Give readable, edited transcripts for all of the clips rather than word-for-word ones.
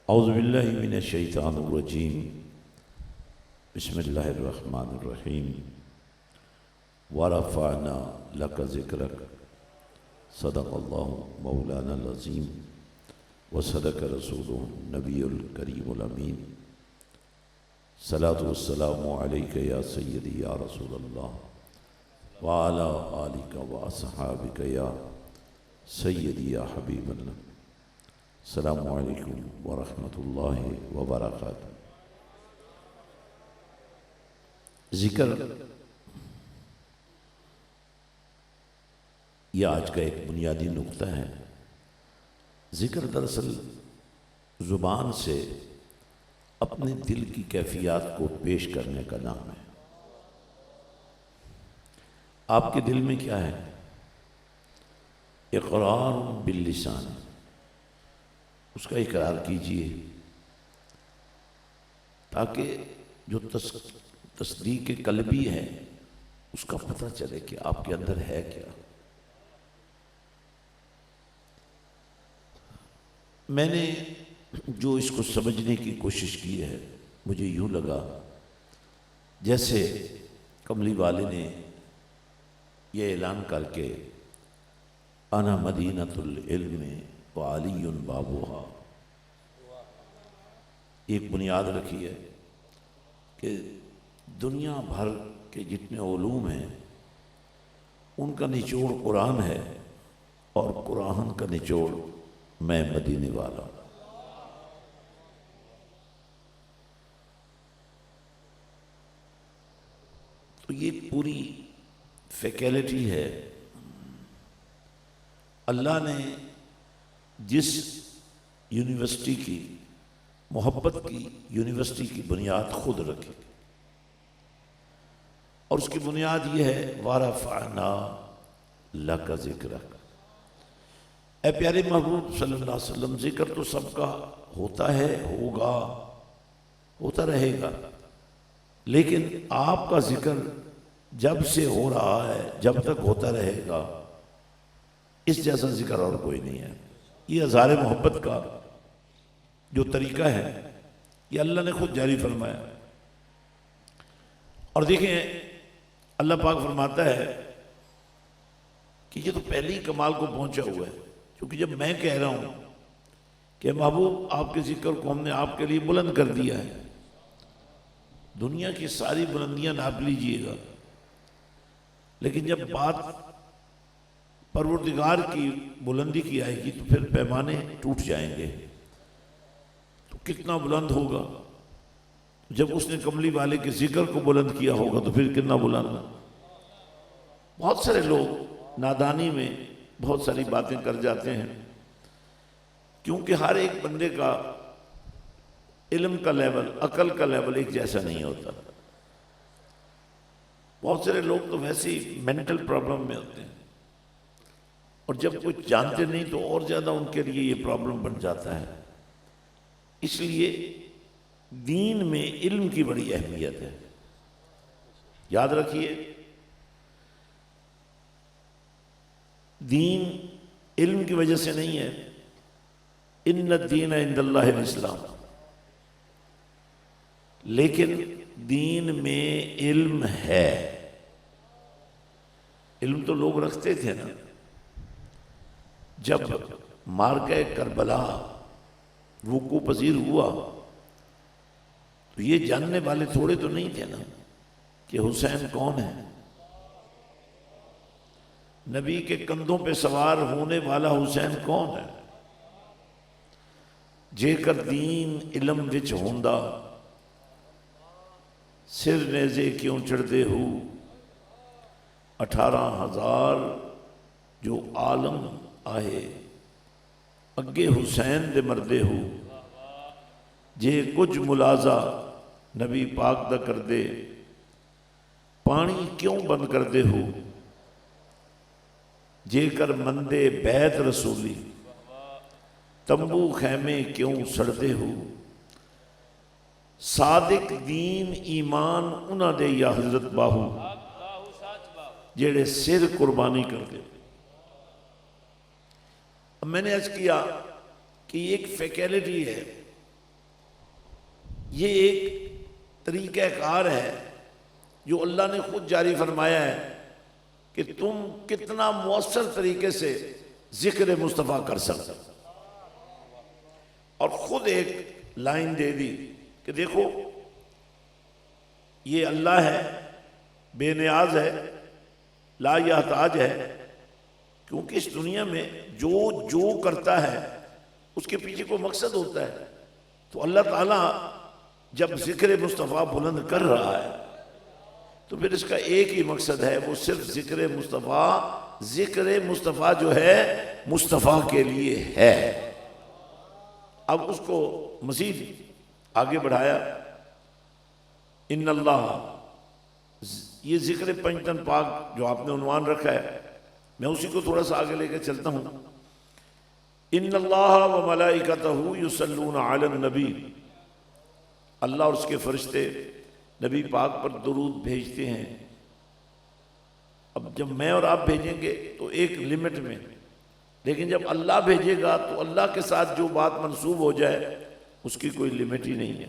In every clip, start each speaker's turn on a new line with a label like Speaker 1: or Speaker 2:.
Speaker 1: اعوذ باللہ من الشیطان الرجیم بسم اللہ الرحمن الرحیم ورفعنا لک ذکرک صدق اللہ مولانا العظیم وصدق رسولہ النبی الکریم الامین صلاۃ والسلام علیک یا سیدی یا رسول اللہ وعلی آلک واصحابک یا سیدی یا حبیب اللہ۔ السلام علیکم ورحمۃ اللہ وبرکاتہ۔ ذکر یہ آج کا ایک بنیادی نقطہ ہے۔ ذکر دراصل زبان سے اپنے دل کی کیفیات کو پیش کرنے کا نام ہے۔ آپ کے دل میں کیا ہے؟ اقرار باللسان، اس کا اقرار کیجئے تاکہ جو تصدیق قلبی ہے اس کا پتہ چلے کہ آپ کے اندر ہے کیا۔ میں نے جو اس کو سمجھنے کی کوشش کی ہے، مجھے یوں لگا جیسے کملی والے نے یہ اعلان کر کے انا مدینۃ العلم وعلی بابوہا ایک بنیاد رکھی ہے کہ دنیا بھر کے جتنے علوم ہیں ان کا نچوڑ قرآن ہے، اور قرآن کا نچوڑ میں مدینے والا ہوں۔ تو یہ پوری فیکلٹی ہے۔ اللہ نے جس یونیورسٹی کی، محبت کی یونیورسٹی کی بنیاد خود رکھی، اور اس کی بنیاد یہ ہے وَرَفَعْنَا لَكَ ذِكْرَكَ۔ اے پیارے محبوب صلی اللہ علیہ وسلم، ذکر تو سب کا ہوتا ہے، ہوگا، ہوتا رہے گا، لیکن آپ کا ذکر جب سے ہو رہا ہے، جب تک ہوتا رہے گا، اس جیسا ذکر اور کوئی نہیں ہے۔ یہ اظہار محبت کا جو طریقہ ہے یہ اللہ نے خود جاری فرمایا۔ اور دیکھیں اللہ پاک فرماتا ہے کہ یہ تو پہلی کمال کو پہنچا ہوا ہے، کیونکہ جب میں کہہ رہا ہوں کہ محبوب آپ کے ذکر کو ہم نے آپ کے لیے بلند کر دیا ہے، دنیا کی ساری بلندیاں ناپ لیجئے گا، لیکن جب بات پروردگار کی بلندی کی آئے گی تو پھر پیمانے ٹوٹ جائیں گے۔ تو کتنا بلند ہوگا جب اس نے کملی والے کے ذکر کو بلند کیا ہوگا، تو پھر کتنا بلند۔ بہت سارے لوگ نادانی میں بہت ساری باتیں کر جاتے ہیں، کیونکہ ہر ایک بندے کا علم کا لیول، عقل کا لیول ایک جیسا نہیں ہوتا۔ بہت سارے لوگ تو ویسے ہی مینٹل پرابلم میں ہوتے ہیں، اور جب کچھ جانتے نہیں تو اور زیادہ ان کے لیے یہ پرابلم بن جاتا ہے۔ اس لیے دین میں علم کی بڑی اہمیت ہے۔ یاد رکھیے، دین علم کی وجہ سے نہیں ہے۔ ان الدین عند اللہ الاسلام، لیکن دین میں علم ہے۔ علم تو لوگ رکھتے تھے نا، جب معرکہ کربلا وقوع پذیر ہوا تو یہ جاننے والے تھوڑے تو نہیں تھے نا کہ حسین کون ہے۔ نبی کے کندھوں پہ سوار ہونے والا حسین کون ہے؟ جے کر دین علم وچ ہوندا، سر نیزے کیوں چڑھدے ہو، 18,000 جو عالم آئے اگے حسین دے مردے ہو، جے کچھ ملازہ نبی پاک دا کر دے، پانی کیوں بند کر دے ہو، جے کر مندے بیت رسولی، تمبو خیمے کیوں سڑدے ہو، صادق دین ایمان انہاں دے یا حضرت باہو، جیڑے سر قربانی کر دے۔ اب میں نے عرض کیا کہ یہ ایک فیکلٹی ہے یہ ایک طریقہ کار ہے جو اللہ نے خود جاری فرمایا ہے کہ تم کتنا مؤثر طریقے سے ذکر مصطفیٰ کر سکتے، اور خود ایک لائن دے دی کہ دیکھو یہ اللہ ہے، بے نیاز ہے، لا یحتاج ہے، کیونکہ اس دنیا میں جو کرتا ہے اس کے پیچھے کوئی مقصد ہوتا ہے۔ تو اللہ تعالیٰ جب ذکر مصطفیٰ بلند کر رہا ہے تو پھر اس کا ایک ہی مقصد ہے، وہ صرف ذکر مصطفیٰ جو ہے مصطفیٰ کے لیے ہے۔ اب اس کو مزید آگے بڑھایا، ان اللہ، یہ ذکر پنجتن پاک جو آپ نے عنوان رکھا ہے، میں اسی کو تھوڑا سا آگے لے کے چلتا ہوں۔ ان اللہ و ملائکتہ یصلون علی النبی، اللہ اور اس کے فرشتے نبی پاک پر درود بھیجتے ہیں۔ اب جب میں اور آپ بھیجیں گے تو ایک لمٹ میں، لیکن جب اللہ بھیجے گا تو اللہ کے ساتھ جو بات منسوب ہو جائے اس کی کوئی لمٹ ہی نہیں ہے،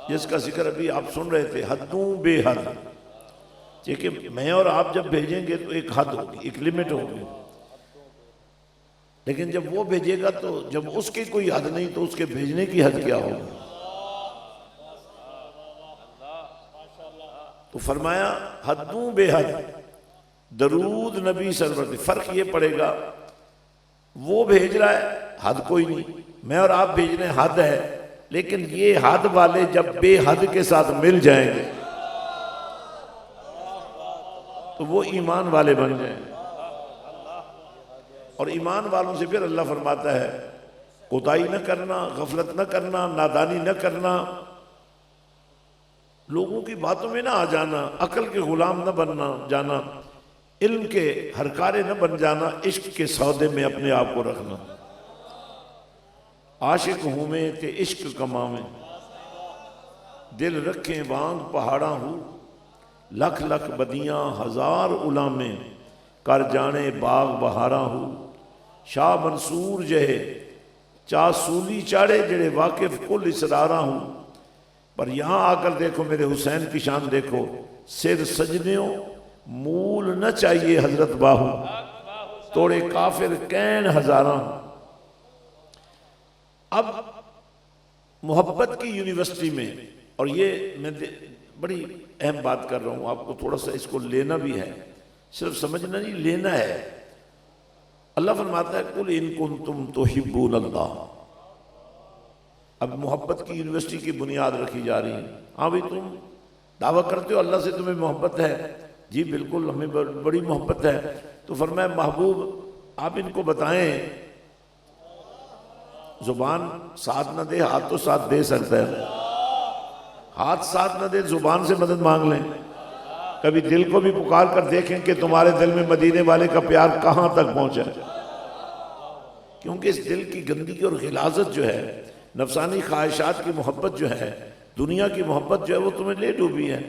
Speaker 1: جس کا ذکر ابھی آپ سن رہے تھے، حدوں بے حد، کہ میں اور آپ جب بھیجیں گے تو ایک حد ہوگی، ایک لمٹ ہوگی، لیکن جب وہ بھیجے گا تو جب اس کی کوئی حد نہیں تو اس کے بھیجنے کی حد کیا ہوگی؟ تو فرمایا حدوں بے حد، درود نبی سرور، فرق یہ پڑے گا وہ بھیج رہا ہے حد کوئی نہیں، میں اور آپ بھیج رہے ہیں حد ہے، لیکن یہ حد والے جب بے حد کے ساتھ مل جائیں گے تو وہ ایمان والے بن جائیں گے، اور ایمان والوں سے پھر اللہ فرماتا ہے کوتاہی نہ کرنا، غفلت نہ کرنا، نادانی نہ کرنا، لوگوں کی باتوں میں نہ آ جانا، عقل کے غلام نہ بننا جانا، علم کے ہرکارے نہ بن جانا، عشق کے سودے میں اپنے آپ کو رکھنا۔ عاشق ہوں میں تے عشق کماویں، دل رکھیں وانگ پہاڑاں ہوں، لکھ لکھ بدیاں ہزار علامیں، کر جانے باغ بہاراں ہوں، شاہ منصور جہے چاہ سولی چاڑے جڑے واقف کل اسراراں ہوں، پر یہاں آ کر دیکھو میرے حسین کی شان دیکھو، سر سجنیوں مول نہ چاہیے حضرت باہو، توڑے کافر کین ہزاراں۔ اب محبت کی یونیورسٹی میں، اور یہ میں بڑی اہم بات کر رہا ہوں، آپ کو تھوڑا سا اس کو لینا بھی ہے، صرف سمجھنا نہیں، لینا ہے۔ اللہ فرماتا ہے قُلْ إِن كُنْتُمْ تُحِبُّونَ اللَّهَ، اب محبت کی یونیورسٹی کی بنیاد رکھی جا رہی ہے۔ ہاں بھی تم دعویٰ کرتے ہو اللہ سے تمہیں محبت ہے، جی بالکل ہمیں بڑی محبت ہے، تو فرمایا محبوب آپ ان کو بتائیں، زبان ساتھ نہ دے ہاتھ تو ساتھ دے سکتا ہے، ہاتھ ساتھ نہ دے زبان سے مدد مانگ لیں، کبھی دل کو بھی پکار کر دیکھیں کہ تمہارے دل میں مدینے والے کا پیار کہاں تک پہنچا ہے، کیونکہ اس دل کی گندگی اور غلاظت جو ہے، نفسانی خواہشات کی محبت جو ہے، دنیا کی محبت جو ہے وہ تمہیں لے ڈوبی ہے،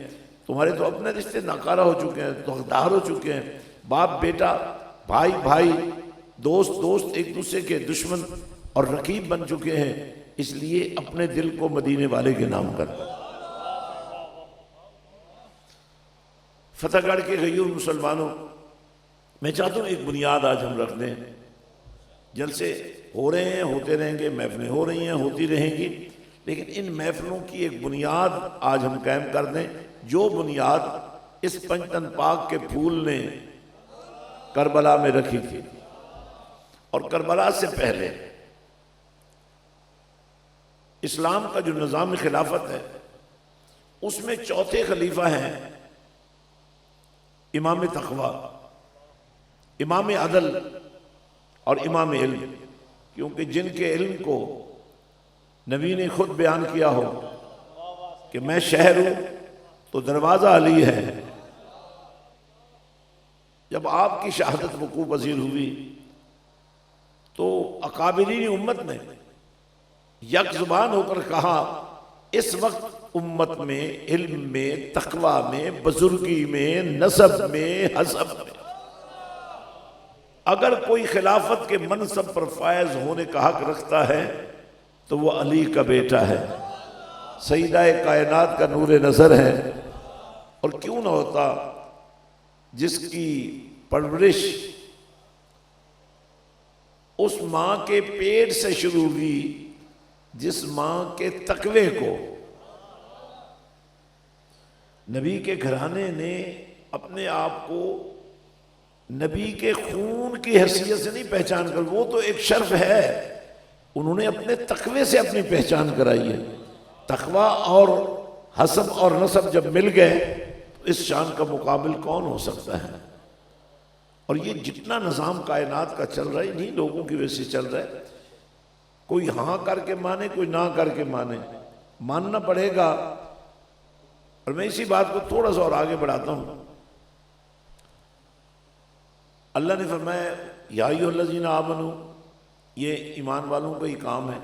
Speaker 1: تمہارے تو اپنے رشتے ناکارہ ہو چکے ہیں، داغدار ہو چکے ہیں، باپ بیٹا، بھائی بھائی، دوست دوست ایک دوسرے کے دشمن اور رقیب بن چکے ہیں، اس لیے اپنے دل کو مدینے والے کے نام کر۔ فتح گڑھ کے غیور مسلمانوں، میں چاہتا ہوں ایک بنیاد آج ہم رکھ دیں، جلسے ہو رہے ہیں، ہوتے رہیں گے، محفلیں ہو رہی ہیں، ہوتی رہیں گی، لیکن ان محفلوں کی ایک بنیاد آج ہم قائم کر دیں، جو بنیاد اس پنجتن پاک کے پھول نے کربلا میں رکھی تھی، اور کربلا سے پہلے اسلام کا جو نظام خلافت ہے اس میں چوتھے خلیفہ ہیں امام تقوی، امام عدل اور امام علم، کیونکہ جن کے علم کو نبی نے خود بیان کیا ہو کہ میں شہر ہوں تو دروازہ علی ہے، جب آپ کی شہادت وقوع پذیر ہوئی تو اکابرین امت نے یک زبان ہو کر کہا اس وقت امت میں، علم میں، تقوی میں، بزرگی میں، نسب میں، حسب میں اگر کوئی خلافت کے منصب پر فائز ہونے کا حق رکھتا ہے تو وہ علی کا بیٹا ہے۔ سیدہ کائنات کا نور نظر ہے، اور کیوں نہ ہوتا جس کی پرورش اس ماں کے پیٹ سے شروع ہوئی، جس ماں کے تقوی کو نبی کے گھرانے نے اپنے آپ کو نبی کے خون کی حیثیت سے نہیں پہچان کر، وہ تو ایک شرف ہے، انہوں نے اپنے تقوی سے اپنی پہچان کرائی ہے۔ تقوی اور حسب اور نسب جب مل گئے تو اس شان کا مقابل کون ہو سکتا ہے؟ اور یہ جتنا نظام کائنات کا چل رہا ہے انہی لوگوں کی وجہ سے چل رہا ہے، کوئی ہاں کر کے مانے کوئی نہ کر کے مانے، ماننا پڑے گا۔ اور میں اسی بات کو تھوڑا سا اور آگے بڑھاتا ہوں۔ اللہ نے فرمایا یا ایھا الذین آمنو، یہ ایمان والوں کا ہی کام ہے،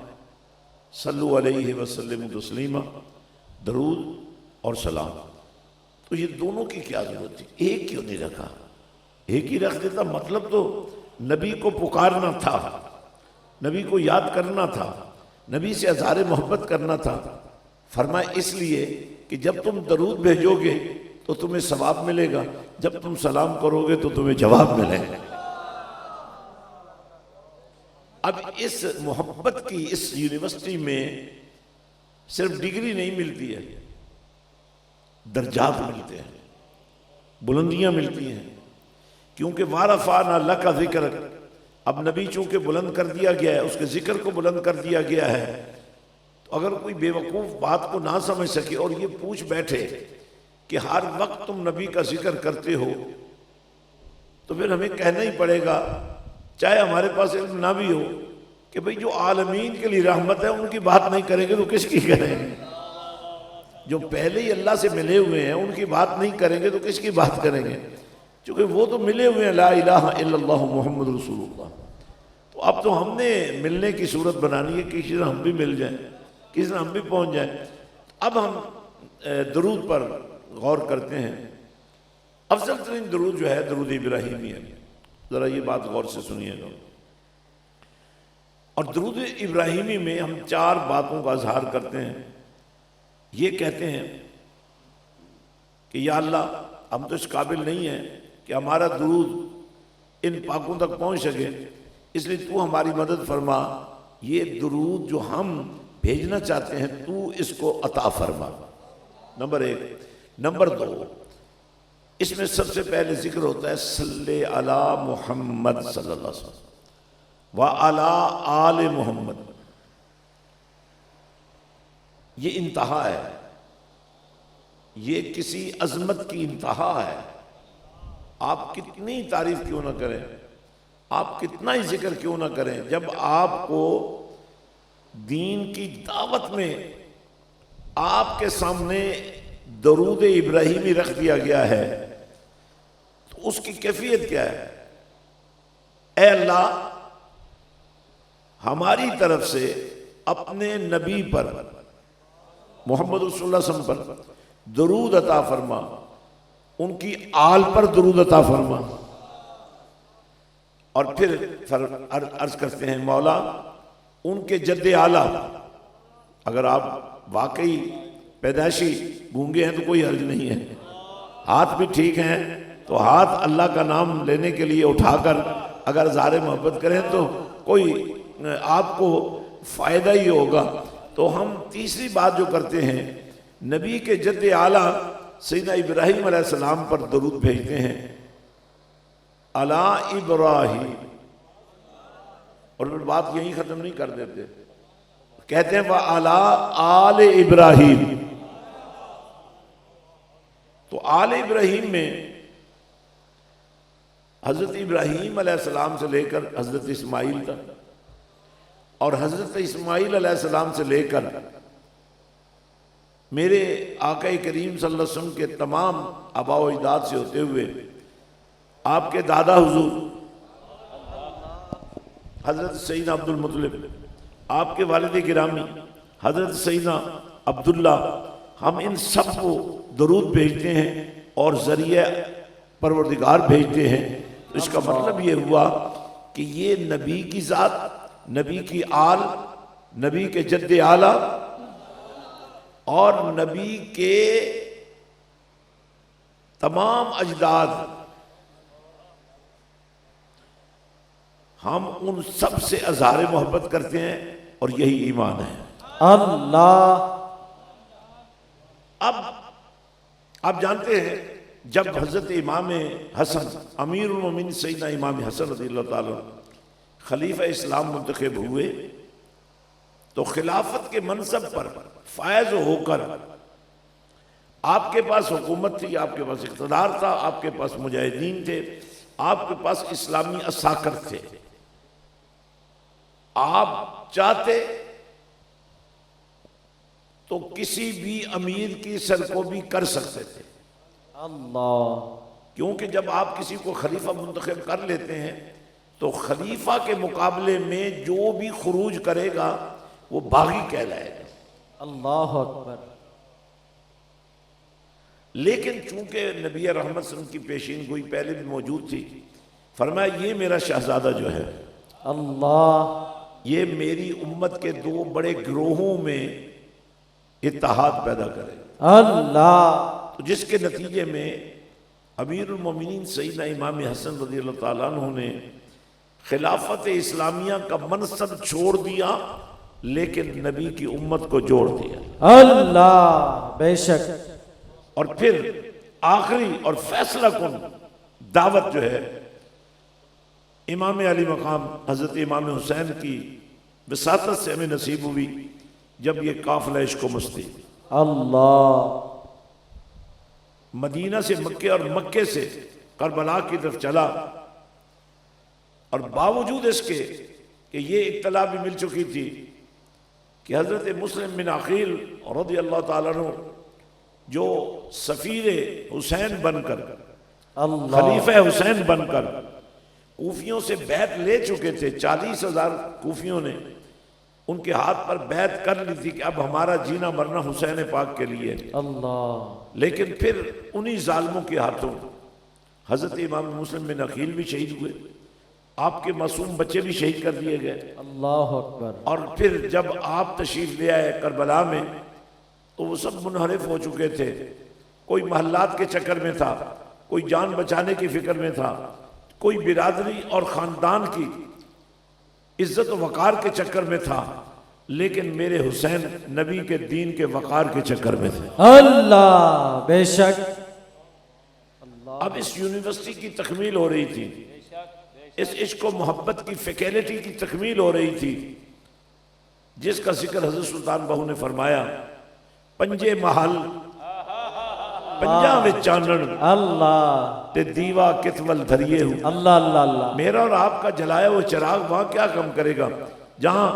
Speaker 1: صلو علیہ وسلم تسلیما، درود اور سلام۔ تو یہ دونوں کی کیا ضرورت تھی؟ ایک کیوں نہیں رکھا؟ ایک ہی رکھ دیتا، مطلب تو نبی کو پکارنا تھا، نبی کو یاد کرنا تھا، نبی سے اظہار محبت کرنا تھا۔ فرمایا اس لیے کہ جب تم درود بھیجو گے تو تمہیں ثواب ملے گا، جب تم سلام کرو گے تو تمہیں جواب ملے گا۔ اب اس محبت کی اس یونیورسٹی میں صرف ڈگری نہیں ملتی ہے، درجات ملتے ہیں، بلندیاں ملتی ہیں، کیونکہ وَرَفَعْنَا لَكَ ذِكْرَكَ، اب نبی چونکہ بلند کر دیا گیا ہے، اس کے ذکر کو بلند کر دیا گیا ہے، تو اگر کوئی بے وقوف بات کو نہ سمجھ سکے اور یہ پوچھ بیٹھے کہ ہر وقت تم نبی کا ذکر کرتے ہو، تو پھر ہمیں کہنا ہی پڑے گا، چاہے ہمارے پاس علم نہ بھی ہو، کہ بھئی جو عالمین کے لیے رحمت ہے ان کی بات نہیں کریں گے تو کس کی کریں گے؟ جو پہلے ہی اللہ سے ملے ہوئے ہیں ان کی بات نہیں کریں گے تو کس کی بات کریں گے؟ چونکہ وہ تو ملے ہوئے ہیں، لا الہ الا اللہ محمد رسول اللہ۔ تو اب تو ہم نے ملنے کی صورت بنانی ہے، کسی طرح ہم بھی مل جائیں، کسی طرح ہم بھی پہنچ جائیں۔ اب ہم درود پر غور کرتے ہیں۔ افضل ترین درود جو ہے درود ابراہیمی ہے، ذرا یہ بات غور سے سنیے گا۔ اور درود ابراہیمی میں ہم 4 باتوں کا اظہار کرتے ہیں۔ یہ کہتے ہیں کہ یا اللہ ہم تو اس قابل نہیں ہیں کہ ہمارا درود ان پاکوں تک پہنچ سکے، اس لیے تو ہماری مدد فرما، یہ درود جو ہم بھیجنا چاہتے ہیں تو اس کو عطا فرما، نمبر 1۔ نمبر 2، اس میں سب سے پہلے ذکر ہوتا ہے صلی علی محمد صلی اللہ علیہ وسلم وعلی آل محمد۔ یہ انتہا ہے، یہ کسی عظمت کی انتہا ہے۔ آپ کتنی تعریف کیوں نہ کریں، آپ کتنا ہی ذکر کیوں نہ کریں، جب آپ کو دین کی دعوت میں آپ کے سامنے درود ابراہیمی رکھ دیا گیا ہے تو اس کی کیفیت کیا ہے؟ اے اللہ ہماری طرف سے اپنے نبی پر محمد رسول اللہ صلی اللہ علیہ وسلم پر درود عطا فرما، ان کی آل پر درود عطا فرما۔ اور پھر عرض کرتے ہیں مولا ان کے جد اعلیٰ، اگر آپ واقعی پیدائشی گونگے ہیں تو کوئی حرج نہیں ہے، ہاتھ بھی ٹھیک ہیں تو ہاتھ اللہ کا نام لینے کے لیے اٹھا کر اگر اظہار محبت کریں تو کوئی آپ کو فائدہ ہی ہوگا۔ تو ہم تیسری بات جو کرتے ہیں نبی کے جد اعلیٰ سیدنا ابراہیم علیہ السلام پر درود بھیجتے ہیں، علی ابراہیم، اور پھر بات یہیں ختم نہیں کر دیتے، کہتے ہیں وعلی آل ابراہیم۔ تو آل ابراہیم میں حضرت ابراہیم علیہ السلام سے لے کر حضرت اسماعیل تک، اور حضرت اسماعیل علیہ السلام سے لے کر میرے آقا کریم صلی اللہ علیہ وسلم کے تمام آباء و اجداد سے ہوتے ہوئے آپ کے دادا حضور حضرت سیدنا عبد المطلب، آپ کے والد گرامی حضرت سیدنا عبداللہ، ہم ان سب کو درود بھیجتے ہیں اور ذریعہ پروردگار بھیجتے ہیں۔ تو اس کا مطلب یہ ہوا کہ یہ نبی کی ذات، نبی کی آل، نبی کے جد اعلیٰ اور نبی کے تمام اجداد، ہم ان سب سے اظہار محبت کرتے ہیں اور یہی ایمان ہے۔
Speaker 2: اللہ۔
Speaker 1: اب آپ جانتے ہیں جب حضرت امام حسن امیر المومنین سیدنا امام حسن رضی اللہ تعالیٰ خلیفہ اسلام منتخب ہوئے تو خلافت کے منصب پر فائز ہو کر آپ کے پاس حکومت تھی، آپ کے پاس اقتدار تھا، آپ کے پاس مجاہدین تھے، آپ کے پاس اسلامی عساکر تھے، آپ چاہتے تو کسی بھی امیر کی سرکوبی کر سکتے تھے۔
Speaker 2: اللہ۔
Speaker 1: کیونکہ جب آپ کسی کو خلیفہ منتخب کر لیتے ہیں تو خلیفہ کے مقابلے میں جو بھی خروج کرے گا وہ باغی کہلائے گا۔
Speaker 2: اللہ اکبر۔
Speaker 1: لیکن چونکہ نبی رحمت صلی اللہ علیہ وسلم کی پیشین گوئی پہلے بھی موجود تھی، فرمایا یہ میرا شہزادہ جو ہے
Speaker 2: اللہ،
Speaker 1: یہ میری امت کے دو بڑے گروہوں میں اتحاد پیدا کرے گا،
Speaker 2: اللہ۔
Speaker 1: تو جس کے نتیجے میں امیر المومنین سیدنا امام حسن رضی اللہ تعالیٰ عنہ نے خلافت اسلامیہ کا منصب چھوڑ دیا لیکن نبی کی امت کو جوڑ دیا۔
Speaker 2: اللہ، بے شک۔
Speaker 1: اور پھر آخری اور فیصلہ کن دعوت جو ہے امام علی مقام حضرت امام حسین کی وساطت سے ہمیں نصیب ہوئی جب یہ قافلہ عشق و مستی
Speaker 2: اللہ،
Speaker 1: مدینہ سے مکے اور مکے سے کربلا کی طرف چلا، اور باوجود اس کے کہ یہ اطلاع بھی مل چکی تھی کہ حضرت مسلم بن عقیل رضی اللہ تعالیٰ عنہ جو سفیر حسین بن کر،
Speaker 2: اللہ،
Speaker 1: خلیفہ حسین بن کر کوفیوں سے بیعت لے چکے تھے، 40,000 کوفیوں نے ان کے ہاتھ پر بیعت کر لی تھی کہ اب ہمارا جینا مرنا حسین پاک کے لیے،
Speaker 2: اللہ،
Speaker 1: لیکن پھر انہی ظالموں کے ہاتھوں حضرت امام مسلم بن عقیل بھی شہید ہوئے، آپ کے معصوم بچے بھی شہید کر دیے گئے،
Speaker 2: اللہ اکبر۔
Speaker 1: اور پھر جب آپ تشریف لے آئے کربلا میں تو وہ سب منحرف ہو چکے تھے، کوئی محلات کے چکر میں تھا، کوئی جان بچانے کی فکر میں تھا، کوئی برادری اور خاندان کی عزت و وقار کے چکر میں تھا، لیکن میرے حسین نبی کے دین کے وقار کے چکر میں تھے۔
Speaker 2: اللہ، بے شک۔
Speaker 1: اب اس یونیورسٹی کی تکمیل ہو رہی تھی، اس عشق و محبت کی فیکلٹی کی تکمیل ہو رہی تھی، جس کا ذکر حضرت سلطان بہو نے فرمایا، پنجے محل پنجاں وچ چانن
Speaker 2: اللہ،
Speaker 1: تے دیوا کتول دھریے ہوں۔
Speaker 2: اللہ، اللہ، اللہ،
Speaker 1: میرا اور آپ کا جلایا وہ چراغ وہاں کیا کم کرے گا جہاں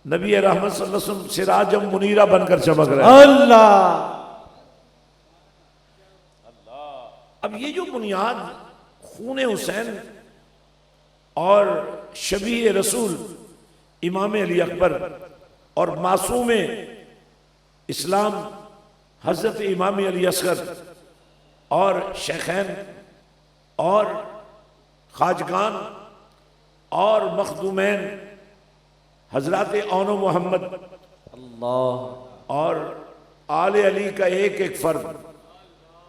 Speaker 1: نبی رحمت صلی اللہ علیہ وسلم سراجم منیرہ بن کر چمک رہے ہیں۔
Speaker 2: اللہ۔
Speaker 1: اب یہ جو بنیاد خون حسین اور شبیہ رسول امام علی اکبر اور معصوم اسلام حضرت امام علی اصغر اور شیخین اور خواجگان اور مخدومین حضرات اون و محمد
Speaker 2: اللہ،
Speaker 1: اور آل علی کا ایک ایک فرد،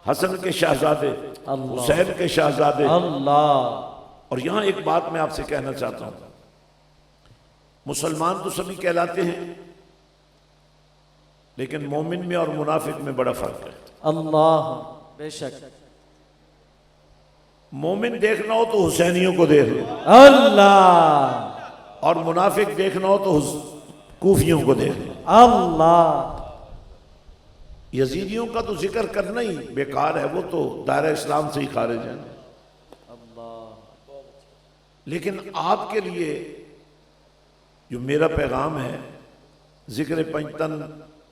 Speaker 1: حسن کے شہزادے،
Speaker 2: اللہ،
Speaker 1: حسین کے شہزادے۔
Speaker 2: اللہ،
Speaker 1: اور یہاں ایک بات میں آپ سے کہنا چاہتا ہوں، مسلمان تو سبھی کہلاتے ہیں لیکن مومن میں اور منافق میں بڑا فرق ہے۔
Speaker 2: اللہ، بے شک۔
Speaker 1: مومن دیکھنا ہو تو حسینیوں کو دیکھ لو،
Speaker 2: اللہ،
Speaker 1: اور منافق دیکھنا ہو تو کوفیوں کو دیکھ لو۔
Speaker 2: اللہ،
Speaker 1: یزیدیوں کا تو ذکر کرنا ہی بیکار ہے، وہ تو دائرہ اسلام سے ہی خارج ہیں، لیکن آپ کے لیے جو میرا پیغام ہے، ذکر پنجتن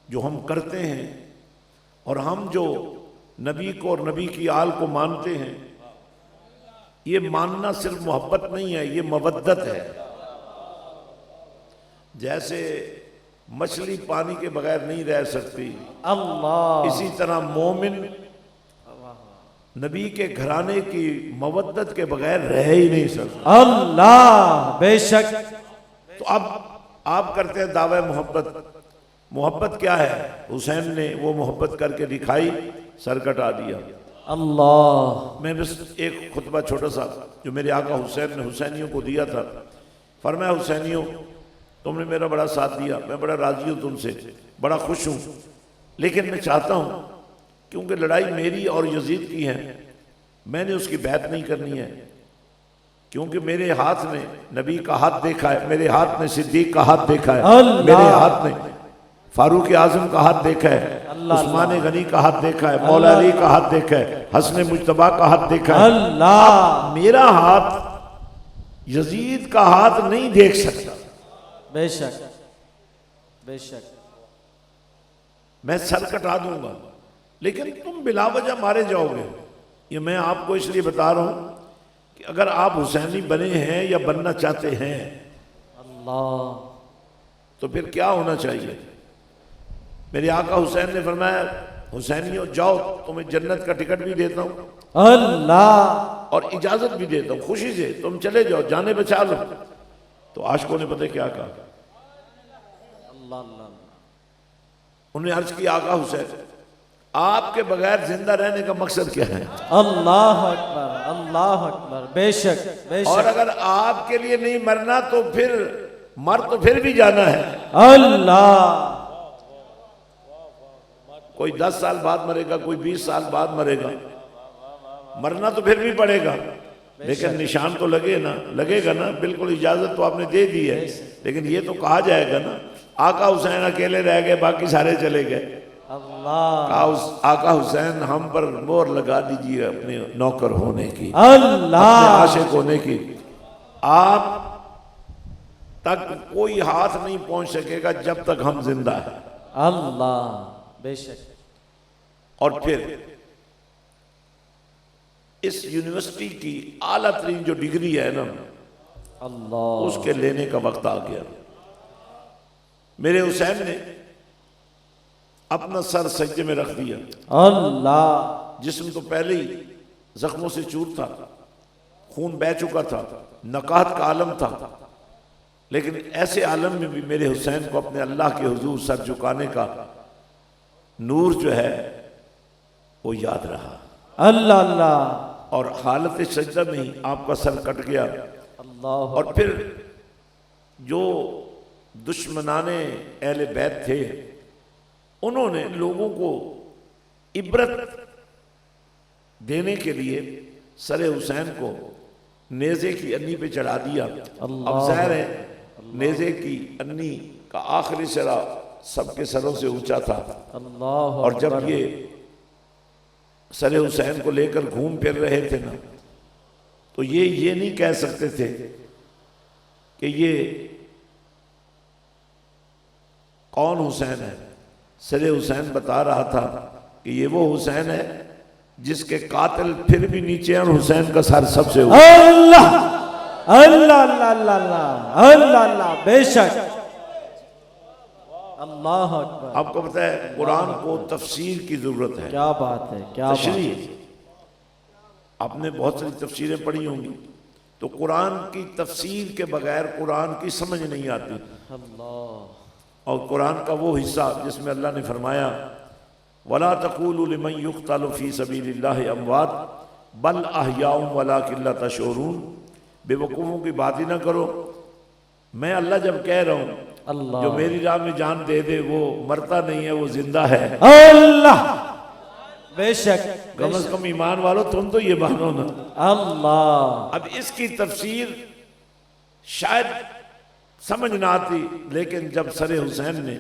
Speaker 1: جو ہم کرتے ہیں اور ہم جو نبی کو اور نبی کی آل کو مانتے ہیں، یہ ماننا صرف محبت نہیں ہے، یہ مودت ہے۔ جیسے مچھلی پانی کے بغیر نہیں رہ سکتی،
Speaker 2: اللہ،
Speaker 1: اسی طرح مومن نبی کے گھرانے کی مودت کے بغیر رہ ہی نہیں سکتا۔
Speaker 2: اللہ، بے شک۔
Speaker 1: تو اب آپ کرتے ہیں دعوی محبت، محبت کیا ہے؟ حسین نے وہ محبت کر کے دکھائی، سر کٹا دیا۔
Speaker 2: اللہ
Speaker 1: میں بس ایک خطبہ چھوٹا سا جو میرے آقا حسین نے حسینیوں کو دیا تھا، فرمایا حسینیوں تم نے میرا بڑا ساتھ دیا، میں بڑا راضی ہوں تم سے، بڑا خوش ہوں، لیکن میں چاہتا ہوں کیونکہ لڑائی میری اور یزید کی ہے، میں نے اس کی بیعت نہیں کرنی ہے، کیونکہ میرے ہاتھ نے نبی کا ہاتھ دیکھا ہے، میرے ہاتھ نے صدیق کا ہاتھ دیکھا ہے، میرے ہاتھ نے فاروق اعظم کا ہاتھ دیکھا ہے، عثمان غنی کا ہاتھ دیکھا ہے، مولا علی کا ہاتھ دیکھا ہے، حسن مجتبیٰ کا ہاتھ دیکھا ہے۔
Speaker 2: اللہ
Speaker 1: میرا ہاتھ یزید کا ہاتھ نہیں دیکھ سکتا،
Speaker 2: بے شک بے شک،
Speaker 1: میں سر کٹا دوں گا لیکن تم بلا وجہ مارے جاؤ گے۔ یہ میں آپ کو اس لیے بتا رہا ہوں کہ اگر آپ حسینی بنے ہیں یا بننا چاہتے ہیں
Speaker 2: اللہ
Speaker 1: تو پھر کیا ہونا چاہیے؟ میرے آقا حسین نے فرمایا حسینیوں جاؤ، تمہیں جنت کا ٹکٹ بھی دیتا ہوں
Speaker 2: اللہ
Speaker 1: اور اجازت بھی دیتا ہوں، خوشی سے تم چلے جاؤ، جانے بچا لو۔ تو عاشقوں نے پتہ کیا کہا؟
Speaker 2: اللہ اللہ
Speaker 1: انہوں نے عرض کی آقا حسین آپ کے بغیر زندہ رہنے کا مقصد کیا ہے؟
Speaker 2: اللہ اکبر اللہ اکبر، بے شک بے
Speaker 1: اور
Speaker 2: شک،
Speaker 1: اگر آپ کے لیے نہیں مرنا تو پھر مر تو پھر بھی جانا ہے۔
Speaker 2: اللہ
Speaker 1: کوئی 10 سال بعد مرے گا، کوئی 20 سال بعد مرے گا، مرنا تو پھر بھی پڑے گا، لیکن نشان تو لگے گا نا۔ بالکل اجازت تو آپ نے دے دی ہے، لیکن یہ تو کہا جائے گا نا آقا حسین اکیلے رہ گئے باقی سارے چلے گئے۔
Speaker 2: اللہ
Speaker 1: کہا آقا حسین ہم پر مہر لگا دیجئے اپنے نوکر ہونے کی،
Speaker 2: اللہ
Speaker 1: اپنے عاشق ہونے کی۔ آپ تک کوئی ہاتھ نہیں پہنچ سکے گا جب تک ہم زندہ ہیں۔
Speaker 2: اللہ بے شک،
Speaker 1: اور پھر اس یونیورسٹی کی اعلیٰ ترین جو ڈگری ہے نا
Speaker 2: اللہ
Speaker 1: اس کے لینے کا وقت آ گیا۔ میرے حسین نے اپنا سر سجدے میں رکھ دیا،
Speaker 2: اللہ
Speaker 1: جسم تو پہلے ہی زخموں سے چور تھا، خون بہہ چکا تھا، نقاہت کا عالم تھا، لیکن ایسے عالم میں بھی میرے حسین کو اپنے اللہ کے حضور سر جھکانے کا نور جو ہے وہ یاد رہا۔
Speaker 2: اللہ اللہ
Speaker 1: اور حالت سجدہ میں ہی آپ کا سر کٹ گیا۔
Speaker 2: اللہ
Speaker 1: اور پھر جو دشمنان اہل بیت تھے انہوں نے لوگوں کو عبرت دینے کے لیے سر حسین کو نیزے کی انی پہ چڑھا دیا۔ اب ظاہر ہے نیزے کی انی کا آخری سرا سب کے سروں سے اونچا تھا،
Speaker 2: اللہ
Speaker 1: اور جب یہ سر حسین کو لے کر گھوم پھر رہے تھے نا تو یہ نہیں کہہ سکتے تھے کہ یہ کون حسین ہے۔ سر حسین بتا رہا تھا کہ یہ وہ حسین ہے جس کے قاتل پھر بھی نیچے ہیں اور حسین کا سر سب سے اوپر۔
Speaker 2: اللہ اللہ اللہ اللہ اللہ اللہ اللہ، بے شک، اللہ اکبر۔
Speaker 1: آپ کو پتہ ہے قرآن کو تفسیر کی ضرورت ہے،
Speaker 2: کیا بات ہے، کیا بات ہے،
Speaker 1: تشریح۔ آپ نے بہت ساری تفسیریں پڑھی ہوں گی، تو قرآن کی تفسیر کے بغیر قرآن کی سمجھ نہیں آتی۔
Speaker 2: اللہ
Speaker 1: اور قرآن کا وہ حصہ جس میں اللہ نے فرمایا وَلَا تَقُولُوا لِمَنْ يُقْتَلُ فِي سَبِيلِ اللَّهِ أَمْوَاتٌ بَلْ أَحْيَاءٌ وَلَٰكِن لَا تَشْعُرُونَ۔ بے وقوفوں کی بات ہی نہ کرو، میں اللہ جب کہہ رہا ہوں
Speaker 2: اللہ
Speaker 1: جو میری راہ میں جان دے دے وہ مرتا نہیں ہے، وہ زندہ ہے۔
Speaker 2: اللہ بے شک،
Speaker 1: کم از کم ایمان والو تم تو یہ مانو نا۔
Speaker 2: اللہ
Speaker 1: اب اس کی تفسیر شاید سمجھ نہ آتی، لیکن جب سر حسین نے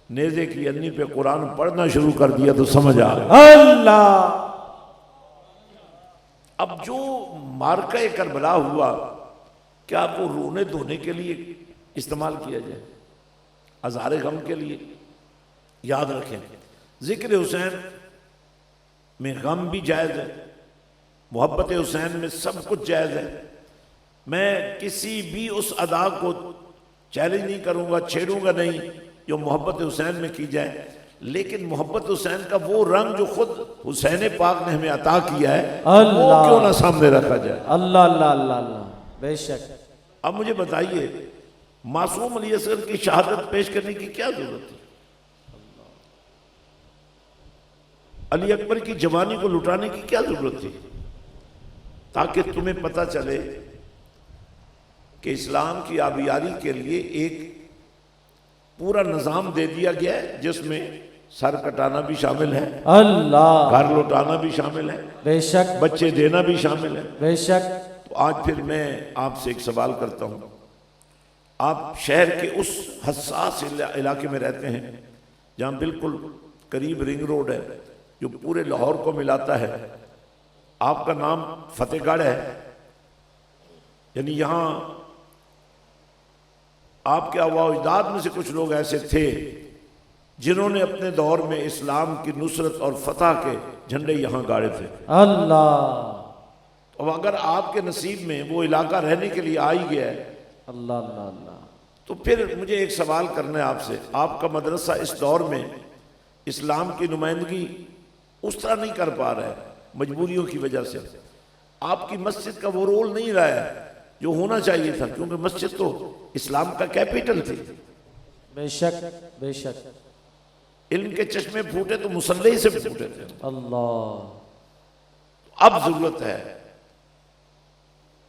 Speaker 1: نیزے کی انی پہ قرآن پڑھنا شروع کر دیا تو سمجھ آ گیا۔
Speaker 2: اللہ
Speaker 1: اب جو مارکہ کربلا ہوا کیا وہ رونے دھونے کے لیے استعمال کیا جائے؟ اظہار غم کے لیے؟ یاد رکھیں ذکر حسین میں غم بھی جائز ہے، محبت حسین میں سب کچھ جائز ہے۔ میں کسی بھی اس ادا کو چیلنج نہیں کروں گا، چھیڑوں گا نہیں جو محبت حسین میں کی جائے، لیکن محبت حسین کا وہ رنگ جو خود حسین پاک نے ہمیں عطا کیا ہے وہ کیوں نہ سامنے رکھا جائے؟
Speaker 2: اللہ اللہ اللہ اللہ، بے شک۔
Speaker 1: اب مجھے بتائیے معصوم علی اصغر کی شہادت پیش کرنے کی کیا ضرورت ہے؟ علی اکبر کی جوانی کو لٹانے کی کیا ضرورت تھی؟ تاکہ تمہیں پتہ چلے کہ اسلام کی آبیاری کے لیے ایک پورا نظام دے دیا گیا ہے، جس میں سر کٹانا بھی شامل ہے،
Speaker 2: اللہ،
Speaker 1: گھر لوٹانا بھی شامل ہے،
Speaker 2: بے شک
Speaker 1: بچے دینا بھی شامل ہے۔
Speaker 2: بے شک۔
Speaker 1: تو آج پھر میں آپ سے ایک سوال کرتا ہوں، آپ شہر کے اس حساس علاقے میں رہتے ہیں جہاں بالکل قریب رنگ روڈ ہے جو پورے لاہور کو ملاتا ہے، آپ کا نام فتح گڑھ ہے، یعنی یہاں آپ کے آباء و اجداد میں سے کچھ لوگ ایسے تھے جنہوں نے اپنے دور میں اسلام کی نصرت اور فتح کے جھنڈے یہاں گاڑے تھے۔
Speaker 2: اللہ،
Speaker 1: اب اگر آپ کے نصیب میں وہ علاقہ رہنے کے لیے آ ہی گیا ہے
Speaker 2: اللہ اللہ اللہ،
Speaker 1: تو پھر مجھے ایک سوال کرنا ہے آپ سے، آپ کا مدرسہ اس دور میں اسلام کی نمائندگی اس طرح نہیں کر پا رہا ہے مجبوریوں کی وجہ سے، آپ کی مسجد کا وہ رول نہیں رہا ہے جو ہونا چاہیے تھا، کیونکہ مسجد تو اسلام کا کیپٹل تھی۔
Speaker 2: بے شک بے شک۔
Speaker 1: علم کے چشمے پھوٹے تو مصلی سے پھوٹے تھے۔
Speaker 2: اللہ،
Speaker 1: اب ضرورت ہے،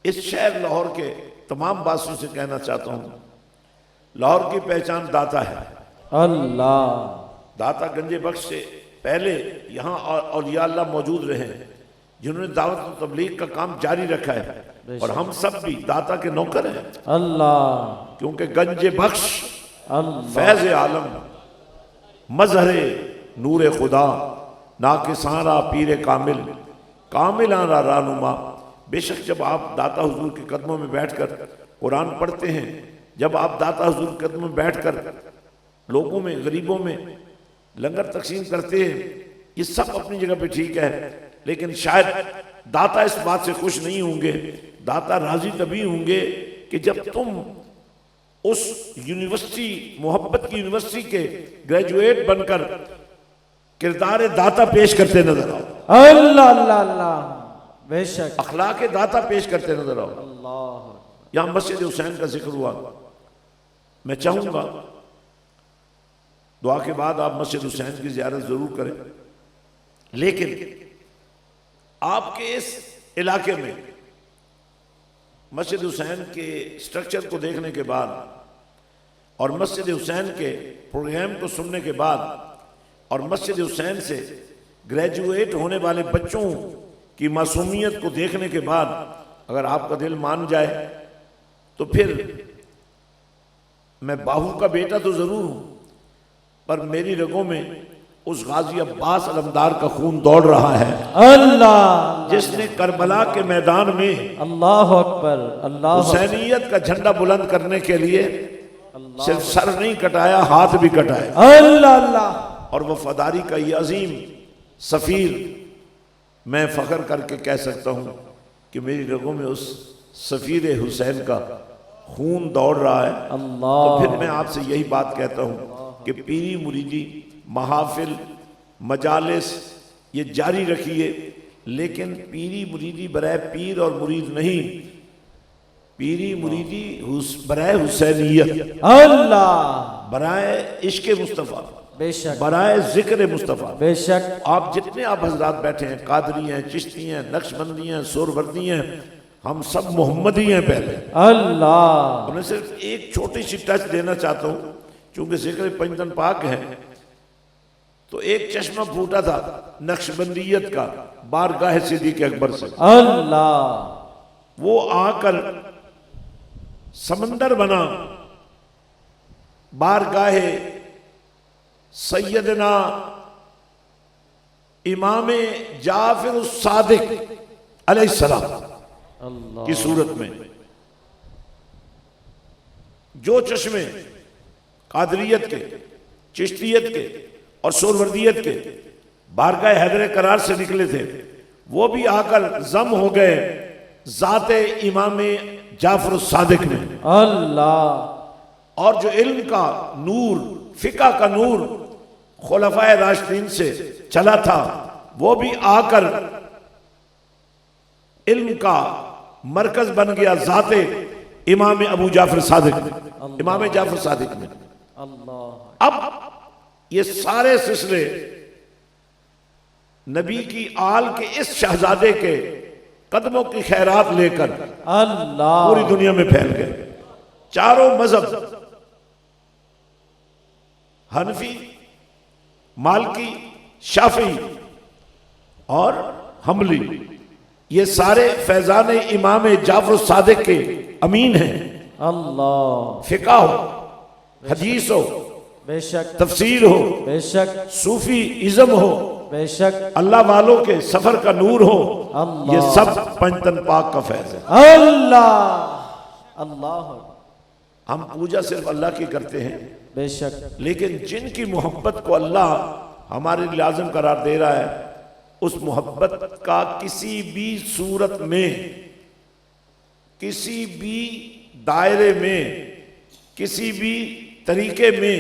Speaker 1: اس شہر لاہور کے تمام باسوں سے کہنا چاہتا ہوں، لاہور کی پہچان داتا ہے۔
Speaker 2: اللہ،
Speaker 1: داتا گنج بخش سے پہلے یہاں اولیاء اللہ موجود رہے ہیں جنہوں نے دعوت و تبلیغ کا کام جاری رکھا ہے، اور ہم سب بھی داتا کے نوکر ہیں،
Speaker 2: اللہ،
Speaker 1: کیونکہ گنج بخش
Speaker 2: اللہ،
Speaker 1: فیض عالم مظہر نور خدا ناکساں پیر کامل کاملاں را رہنما۔ بے شک جب آپ داتا حضور کے قدموں میں بیٹھ کر قرآن پڑھتے ہیں، جب آپ داتا حضور کے قدموں میں بیٹھ کر لوگوں میں، غریبوں میں لنگر تقسیم کرتے ہیں، یہ سب اپنی جگہ پہ ٹھیک ہے، لیکن شاید داتا اس بات سے خوش نہیں ہوں گے، داتا راضی تبھی ہوں گے کہ جب تم اس یونیورسٹی، محبت کی یونیورسٹی کے گریجویٹ بن کر کردار داتا پیش کرتے نظر آؤ،
Speaker 2: اللہ اللہ اللہ، بے شک،
Speaker 1: اخلاق داتا پیش کرتے نظر آؤ۔
Speaker 2: اللہ،
Speaker 1: یہاں مسجد حسین کا ذکر ہوا، میں چاہوں گا دعا کے بعد آپ مسجد حسین کی زیارت ضرور کریں، لیکن آپ کے اس علاقے میں مسجد حسین کے سٹرکچر کو دیکھنے کے بعد اور مسجد حسین کے پروگرام کو سننے کے بعد اور مسجد حسین سے گریجویٹ ہونے والے بچوں کی معصومیت کو دیکھنے کے بعد اگر آپ کا دل مان جائے تو پھر میں باہو کا بیٹا تو ضرور ہوں، پر میری رگوں میں اس غازی عباس علمدار کا خون دوڑ رہا ہے،
Speaker 2: اللہ،
Speaker 1: جس نے کربلا کے میدان میں
Speaker 2: اللہ اکبر، اللہ
Speaker 1: حسینیت کا جھنڈا بلند کرنے کے لیے صرف سر نہیں کٹایا، ہاتھ بھی کٹائے،
Speaker 2: اللہ اللہ،
Speaker 1: اور وفاداری کا یہ عظیم سفیر میں فخر کر کے کہہ سکتا ہوں کہ میری رگوں میں اس سفیر حسین کا خون دوڑ رہا ہے۔ تو
Speaker 2: اللہ،
Speaker 1: پھر میں آپ سے یہی بات کہتا ہوں کہ پیری مریدی، محافل، مجالس یہ جاری رکھیے، لیکن پیری مریدی برائے پیر اور مرید نہیں، پیری مریدی برائے حسینیت،
Speaker 2: اللہ،
Speaker 1: برائے عشق مصطفیٰ،
Speaker 2: بے شک
Speaker 1: برائے ذکر مصطفیٰ۔
Speaker 2: بے شک،
Speaker 1: آپ جتنے آپ حضرات بیٹھے ہیں، قادری ہیں، چشتی ہیں، نقشبندی ہیں، سہروردی ہیں، ہم سب محمدی ہیں پہلے۔
Speaker 2: اللہ،
Speaker 1: اور میں صرف ایک چھوٹی سی ٹچ دینا چاہتا ہوں، چونکہ ذکر پنجتن پاک ہے تو ایک چشمہ پھوٹا تھا نقشبندیت کا بارگاہ صدیق اکبر سے،
Speaker 2: اللہ،
Speaker 1: وہ آ کر سمندر بنا بارگاہ سیدنا امام جعفر الصادق علیہ السلام
Speaker 2: اللہ
Speaker 1: کی صورت میں۔ جو چشمے قادریت کے، چشتیت کے اور سہروردیت کے بارگاہ حیدر قرار سے نکلے تھے، وہ بھی آ کر ضم ہو گئے ذات امام جعفر الصادق میں۔
Speaker 2: اللہ،
Speaker 1: اور جو علم کا نور، فقہ کا نور خلفائے راشدین سے چلا تھا، وہ بھی آ کر علم کا مرکز بن گیا ذات امام ابو جعفر صادق میں، امام جعفر صادق میں۔
Speaker 2: اللہ،
Speaker 1: اب یہ سارے سلسلے نبی کی آل کے اس شہزادے کے قدموں کی خیرات لے کر
Speaker 2: اللہ
Speaker 1: پوری دنیا میں پھیل گئے. چاروں مذہب حنفی، مالکی، شافعی اور حنبلی، یہ سارے فیضان امام جعفر الصادق کے امین ہیں.
Speaker 2: اللہ
Speaker 1: فقہ ہو، حدیث ہو،
Speaker 2: بے شک
Speaker 1: تفسیر ہو،
Speaker 2: بے شک
Speaker 1: صوفی ازم ہو،
Speaker 2: بے شک
Speaker 1: اللہ والوں کے سفر کا نور ہو،
Speaker 2: اللہ
Speaker 1: یہ سب پنجتن پاک کا فیض ہے.
Speaker 2: اللہ اللہ
Speaker 1: ہم پوجا صرف اللہ کی کرتے ہیں،
Speaker 2: بے شک
Speaker 1: لیکن جن کی محبت کو اللہ ہمارے لیے لازم قرار دے رہا ہے، اس محبت کا کسی بھی صورت میں، کسی بھی دائرے میں، کسی بھی طریقے میں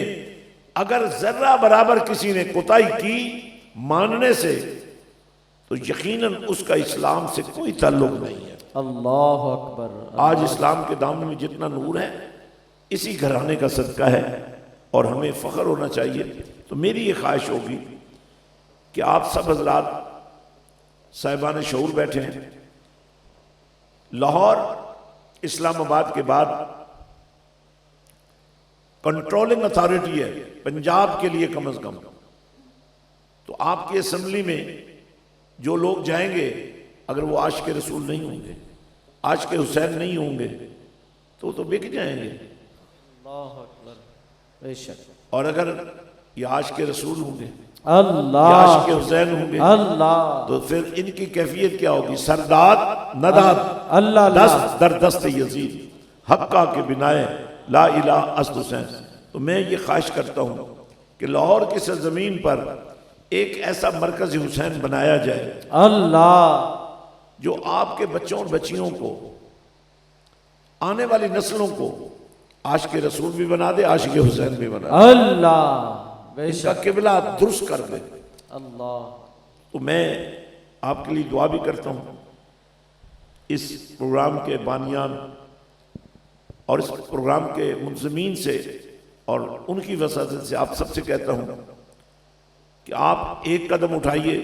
Speaker 1: اگر ذرہ برابر کسی نے کوتاہی کی ماننے سے، تو یقیناً اس کا اسلام سے کوئی تعلق نہیں ہے.
Speaker 2: اللہ اکبر.
Speaker 1: آج اسلام کے دامن میں جتنا نور ہے اسی گھرانے کا صدقہ ہے، اور ہمیں فخر ہونا چاہیے. تو میری یہ خواہش ہوگی کہ آپ سب حضرات صاحبان شعور بیٹھے ہیں. لاہور اسلام آباد کے بعد کنٹرولنگ اتھارٹی ہے پنجاب کے لیے کم از کم. تو آپ کی اسمبلی میں جو لوگ جائیں گے اگر وہ عاشق رسول نہیں ہوں گے، عاشق حسین نہیں ہوں گے، تو بک جائیں گے.
Speaker 2: اللہ اکبر. بے شک.
Speaker 1: اور اگر یہ عاشق رسول ہوں گے، یہ
Speaker 2: اللہ
Speaker 1: عاشق حسین ہوں گے،
Speaker 2: اللہ
Speaker 1: تو پھر ان کی کیفیت کیا ہوگی؟ سرداد نداد
Speaker 2: اللہ
Speaker 1: دست در دست یزید حقہ کے بنائے لا الہ است حسین. تو میں یہ خواہش کرتا ہوں کہ لاہور کی سرزمین پر ایک ایسا مرکز حسین بنایا جائے
Speaker 2: اللہ
Speaker 1: جو آپ کے بچوں اور بچیوں کو، آنے والی نسلوں کو عاشق رسول بھی بنا دے، عاشق حسین بھی بنا دے،
Speaker 2: اللہ بے
Speaker 1: ان کا
Speaker 2: شک.
Speaker 1: قبلہ درست کر دے.
Speaker 2: اللہ
Speaker 1: تو میں آپ کے لیے دعا بھی کرتا ہوں. اس پروگرام کے بانیان اور اس پروگرام کے منظمین سے اور ان کی وساطت سے آپ سب سے کہتا ہوں کہ آپ ایک قدم اٹھائیے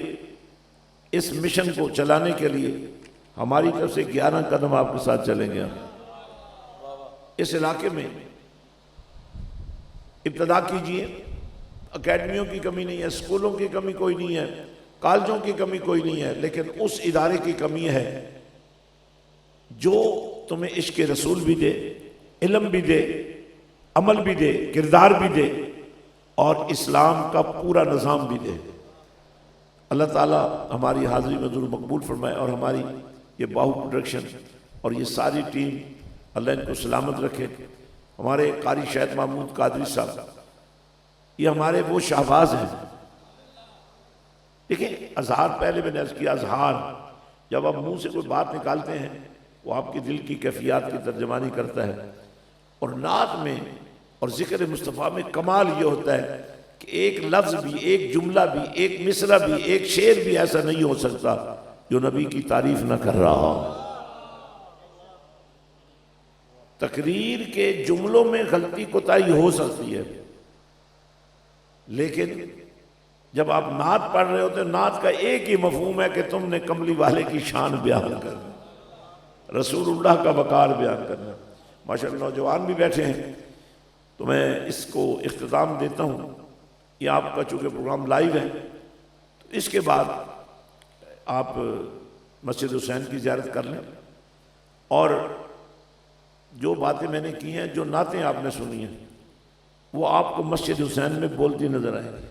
Speaker 1: اس مشن کو چلانے کے لیے. ہماری طرف سے 11 قدم آپ کے ساتھ چلیں گے. اس علاقے میں ابتدا کیجئے. اکیڈمیوں کی کمی نہیں ہے، اسکولوں کی کمی کوئی نہیں ہے، کالجوں کی کمی کوئی نہیں ہے، لیکن اس ادارے کی کمی ہے جو تمہیں عشق رسول بھی دے، علم بھی دے، عمل بھی دے، کردار بھی دے، اور اسلام کا پورا نظام بھی دے. اللہ تعالیٰ ہماری حاضری منظور مقبول فرمائے، اور ہماری یہ باہو پروڈکشن اور یہ ساری ٹیم اللہ ان کو سلامت رکھے. ہمارے قاری شہید محمود قادری صاحب یہ ہمارے وہ شہباز ہیں. دیکھیں اظہار، پہلے میں نے عرض کیا، اظہار جب آپ منہ سے کوئی بات نکالتے ہیں وہ آپ کی دل کی کیفیات کی ترجمانی کرتا ہے. اور نعت میں اور ذکر مصطفیٰ میں کمال یہ ہوتا ہے کہ ایک لفظ بھی، ایک جملہ بھی، ایک مصرع بھی، ایک شعر بھی ایسا نہیں ہو سکتا جو نبی کی تعریف نہ کر رہا ہو. تقریر کے جملوں میں غلطی کوتاہی ہو سکتی ہے، لیکن جب آپ نعت پڑھ رہے ہوتے ہیں نعت کا ایک ہی مفہوم ہے کہ تم نے کملی والے کی شان بیان کرنا، رسول اللہ کا وقار بیان کرنا. ماشاءاللہ نوجوان بھی بیٹھے ہیں، تو میں اس کو اختتام دیتا ہوں. یہ آپ کا چونکہ پروگرام لائیو ہے، تو اس کے بعد آپ مسجد حسین کی زیارت کر لیں، اور جو باتیں میں نے کی ہیں، جو نعتیں آپ نے سنی ہیں، وہ آپ کو مسجد حسین میں بولتی نظر آئیں گی.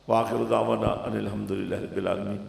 Speaker 1: وآخر دعوانا ان الحمدللہ رب العالمین.